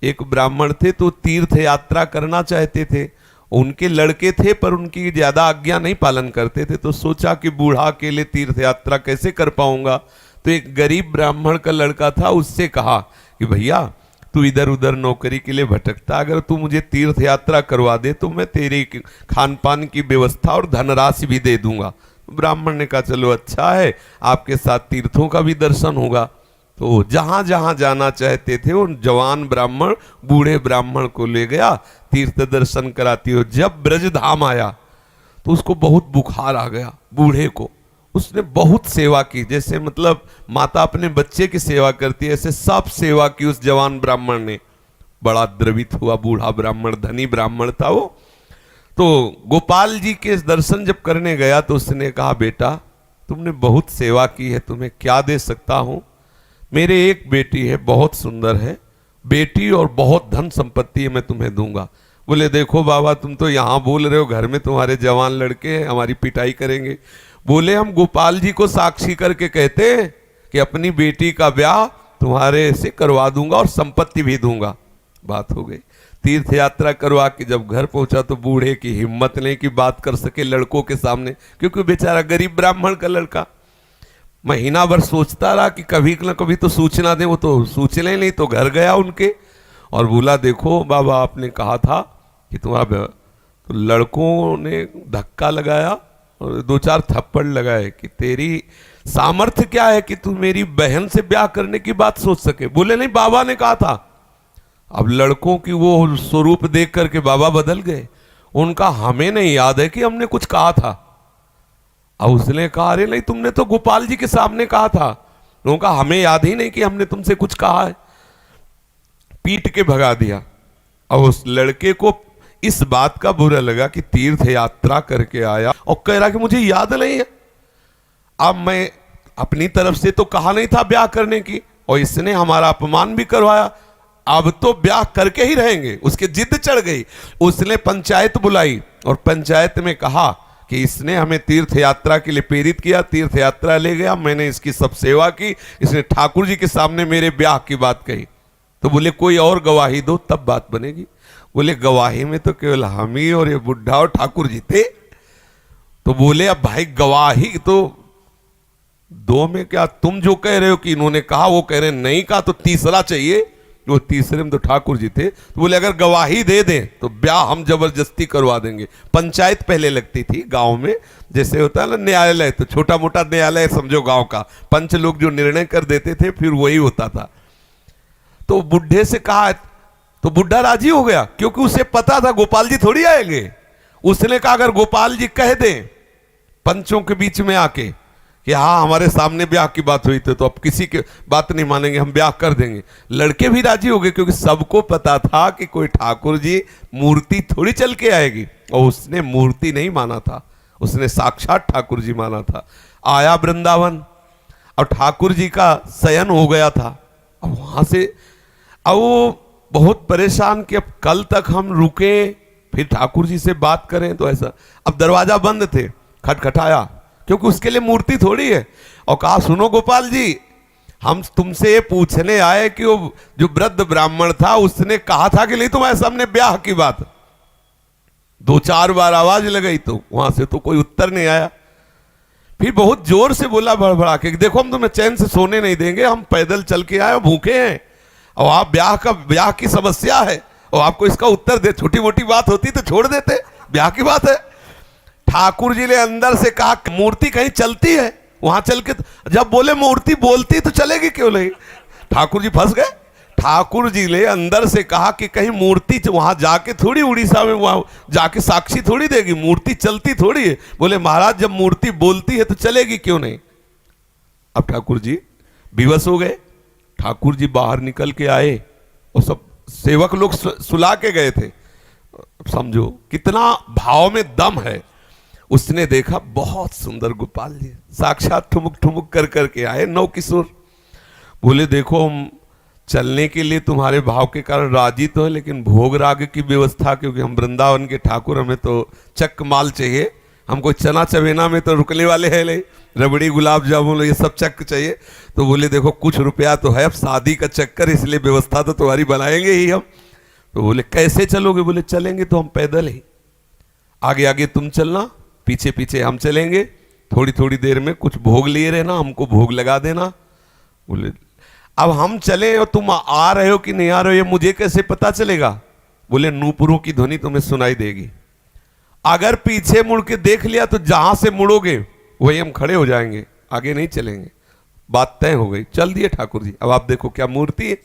एक ब्राह्मण थे तो तीर्थ यात्रा करना चाहते थे, उनके लड़के थे पर उनकी ज्यादा आज्ञा नहीं पालन करते थे, तो सोचा कि बूढ़ा अकेले तीर्थ यात्रा कैसे कर पाऊंगा। तो एक गरीब ब्राह्मण का लड़का था, उससे कहा कि भैया तू इधर उधर नौकरी के लिए भटकता, अगर तू मुझे तीर्थ यात्रा करवा दे तो मैं तेरी खान पान की व्यवस्था और धनराशि भी दे दूंगा। ब्राह्मण ने कहा चलो अच्छा है, आपके साथ तीर्थों का भी दर्शन होगा। तो जहां जहां जाना चाहते थे उन जवान ब्राह्मण बूढ़े ब्राह्मण को ले गया, तीर्थ दर्शन कराती हो। जब ब्रज धाम आया तो उसको बहुत बुखार आ गया बूढ़े को। उसने बहुत सेवा की, जैसे मतलब माता अपने बच्चे की सेवा करती है ऐसे सब सेवा की उस जवान ब्राह्मण ने। बड़ा द्रवित हुआ बूढ़ा ब्राह्मण, धनी ब्राह्मण था वो। तो गोपाल जी के दर्शन जब करने गया तो उसने कहा बेटा तुमने बहुत सेवा की है, तुम्हें क्या दे सकता हूं। मेरे एक बेटी है, बहुत सुंदर है बेटी और बहुत धन संपत्ति है, मैं तुम्हें दूंगा। बोले देखो बाबा तुम तो यहाँ बोल रहे हो, घर में तुम्हारे जवान लड़के हैं, हमारी पिटाई करेंगे। बोले हम गोपाल जी को साक्षी करके कहते हैं कि अपनी बेटी का ब्याह तुम्हारे से करवा दूंगा और संपत्ति भी दूंगा। बात हो गई। तीर्थ यात्रा करवा के जब घर पहुंचा तो बूढ़े की हिम्मत नहीं कि बात कर सके लड़कों के सामने, क्योंकि बेचारा गरीब ब्राह्मण का लड़का। महीना भर सोचता रहा कि कभी न कभी तो सूचना दे, वो तो सूचना नहीं। तो घर गया उनके और बोला देखो बाबा आपने कहा था कि तुम्हारा, तो लड़कों ने धक्का लगाया और दो चार थप्पड़ लगाए कि तेरी सामर्थ्य क्या है कि तू मेरी बहन से ब्याह करने की बात सोच सके। बोले नहीं बाबा ने कहा था। अब लड़कों की वो स्वरूप देख करके बाबा बदल गए। उनका हमें नहीं याद है कि हमने कुछ कहा था। अब उसने कहा अरे नहीं तुमने तो गोपाल जी के सामने कहा था। उनका हमें याद ही नहीं कि हमने तुमसे कुछ कहा है। पीट के भगा दिया। अब उस लड़के को इस बात का बुरा लगा कि तीर्थ यात्रा करके आया और कह रहा कि मुझे याद नहीं है। अब मैं अपनी तरफ से तो कहा नहीं था ब्याह करने की, और इसने हमारा अपमान भी करवाया, अब तो ब्याह करके ही रहेंगे। उसके जिद चढ़ गई। उसने पंचायत बुलाई और पंचायत में कहा कि इसने हमें तीर्थ यात्रा के लिए प्रेरित किया, तीर्थ यात्रा ले गया, मैंने इसकी सब सेवा की, इसने ठाकुर जी के सामने मेरे ब्याह की बात कही। तो बोले कोई और गवाही दो तब बात बनेगी। बोले गवाही में तो केवल हम ही और ये बुढ़ा और ठाकुर जी थे। तो बोले अब भाई गवाही तो दो में क्या, तुम जो कह रहे हो कि इन्होंने कहा वो कह रहे नहीं कहा, तो तीसरा चाहिए। वो तीसरे में तो ठाकुर जी थे। तो बोले अगर गवाही दे दें तो ब्याह हम जबरदस्ती करवा देंगे। पंचायत पहले लगती थी गांव में, जैसे होता है ना न्यायालय, तो छोटा मोटा न्यायालय समझो गांव का, पंच लोग जो निर्णय कर देते थे फिर वही होता था। तो बुढ़े से कहा तो बुढ़ा राजी हो गया, क्योंकि उसे पता था गोपाल जी थोड़ी आएंगे। उसने कहा अगर गोपाल जी कह दें पंचों के बीच में आके कि हाँ हमारे सामने ब्याह की बात हुई थी, तो अब किसी की बात नहीं मानेंगे, हम ब्याह कर देंगे। लड़के भी राजी हो गए, क्योंकि सबको पता था कि कोई ठाकुर जी मूर्ति थोड़ी चल के आएगी। और उसने मूर्ति नहीं माना था, उसने साक्षात ठाकुर जी माना था। आया वृंदावन और ठाकुर जी का शयन हो गया था। अब वहां से अब वो बहुत परेशान कि अब कल तक हम रुके फिर ठाकुर जी से बात करें, तो ऐसा। अब दरवाजा बंद थे, खटखटाया, क्योंकि उसके लिए मूर्ति थोड़ी है, और कहा सुनो गोपाल जी हम तुमसे ये पूछने आए कि वो जो वृद्ध ब्राह्मण था उसने कहा था कि नहीं तुम्हारे सामने ब्याह की बात। दो चार बार आवाज लगाई तो वहां से तो कोई उत्तर नहीं आया। फिर बहुत जोर से बोला भड़बड़ा के, देखो हम तुम्हें चैन से सोने नहीं देंगे, हम पैदल चल के आए, भूखे हैं, और आप ब्याह की समस्या है और आपको इसका उत्तर दे। छोटी मोटी बात होती तो छोड़ देते, ब्याह की बात है। ठाकुर जी ने अंदर से कहा मूर्ति कहीं चलती है, वहां चल के, जब बोले मूर्ति बोलती तो चलेगी क्यों नहीं। ठाकुर जी फंस गए। ठाकुर जी ने अंदर से कहा कि कहीं मूर्ति वहां जाके थोड़ी उड़ीसा में वहां जाके साक्षी थोड़ी देगी, मूर्ति चलती थोड़ी है। बोले महाराज जब मूर्ति बोलती है तो चलेगी क्यों नहीं। अब ठाकुर जी विवश हो गए। ठाकुर जी बाहर निकल के आए और सब सेवक लोग सुला के गए थे। समझो कितना भाव में दम है। उसने देखा बहुत सुंदर गोपाल जी साक्षात ठुमुक ठुमुक कर करके आए, नौ किशोर। बोले देखो हम चलने के लिए तुम्हारे भाव के कारण राजी तो है, लेकिन भोग राग की व्यवस्था, क्योंकि हम वृंदावन के ठाकुर, हमें तो चक माल चाहिए, हमको चना चवेना में तो रुकने वाले हैं नहीं, रबड़ी गुलाब जामुन ये सब चक्कर चाहिए। तो बोले देखो कुछ रुपया तो है, अब शादी का चक्कर, इसलिए व्यवस्था तो तुम्हारी बनाएंगे ही हम। तो बोले कैसे चलोगे? बोले चलेंगे तो हम पैदल ही, आगे आगे तुम चलना, पीछे पीछे हम चलेंगे, थोड़ी थोड़ी देर में कुछ भोग लिए रहना, हमको भोग लगा देना। बोले अब हम चले और तुम आ रहे हो कि नहीं आ रहे हो ये मुझे कैसे पता चलेगा? बोले नूपुरों की ध्वनि तुम्हें सुनाई देगी, अगर पीछे मुड़ के देख लिया तो जहां से मुड़ोगे वही हम खड़े हो जाएंगे, आगे नहीं चलेंगे। बात तय हो गई, चल दिए ठाकुर जी। अब आप देखो क्या मूर्ति है।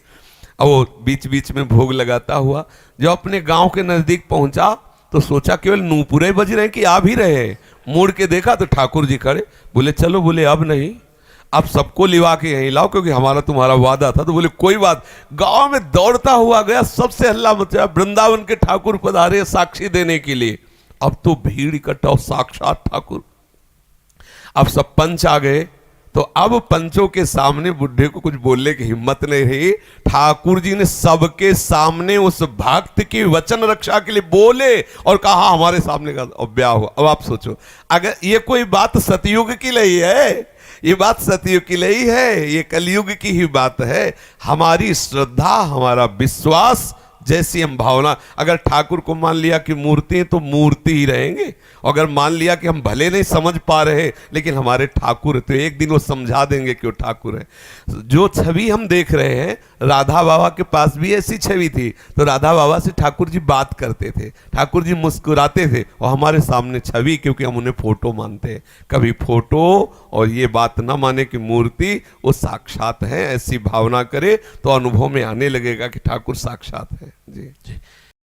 अब वो बीच बीच में भोग लगाता हुआ जब अपने गांव के नजदीक पहुंचा तो सोचा केवल नूपुरे बज रहे हैं कि आ भी रहे हैं। मुड़ के देखा तो ठाकुर जी खड़े। बोले चलो, बोले अब नहीं, अब सबको लिवा के यहीं लाओ क्योंकि हमारा तुम्हारा वादा था। तो बोले कोई बात। गांव में दौड़ता हुआ गया, सबसे हल्ला मचा, वृंदावन के ठाकुर पधारे साक्षी देने के लिए। अब तो भीड़ इकट्ठा, साक्षात ठाकुर। अब सब पंच आ गए, तो अब पंचों के सामने बुढ़े को कुछ बोलने की हिम्मत नहीं रही। ठाकुर जी ने सबके सामने उस भक्त की वचन रक्षा के लिए बोले और कहा हमारे सामने का ब्याह हुआ। अब आप सोचो, अगर ये कोई बात सतयुग की नहीं है, ये बात सतयुग की नहीं है, ये कलयुग की ही बात है। हमारी श्रद्धा, हमारा विश्वास, जैसी हम भावना, अगर ठाकुर को मान लिया कि मूर्ति है तो मूर्ति ही रहेंगे, अगर मान लिया कि हम भले नहीं समझ पा रहे लेकिन हमारे ठाकुर है तो एक दिन वो समझा देंगे कि वो ठाकुर है। जो छवि हम देख रहे हैं, राधा बाबा के पास भी ऐसी छवि थी, तो राधा बाबा से ठाकुर जी बात करते थे, ठाकुर जी मुस्कुराते थे, और हमारे सामने छवि, क्योंकि हम उन्हें फोटो मानते हैं। कभी फोटो और ये बात ना माने कि मूर्ति वो साक्षात है, ऐसी भावना करे तो अनुभव में आने लगेगा कि ठाकुर साक्षात है। जी।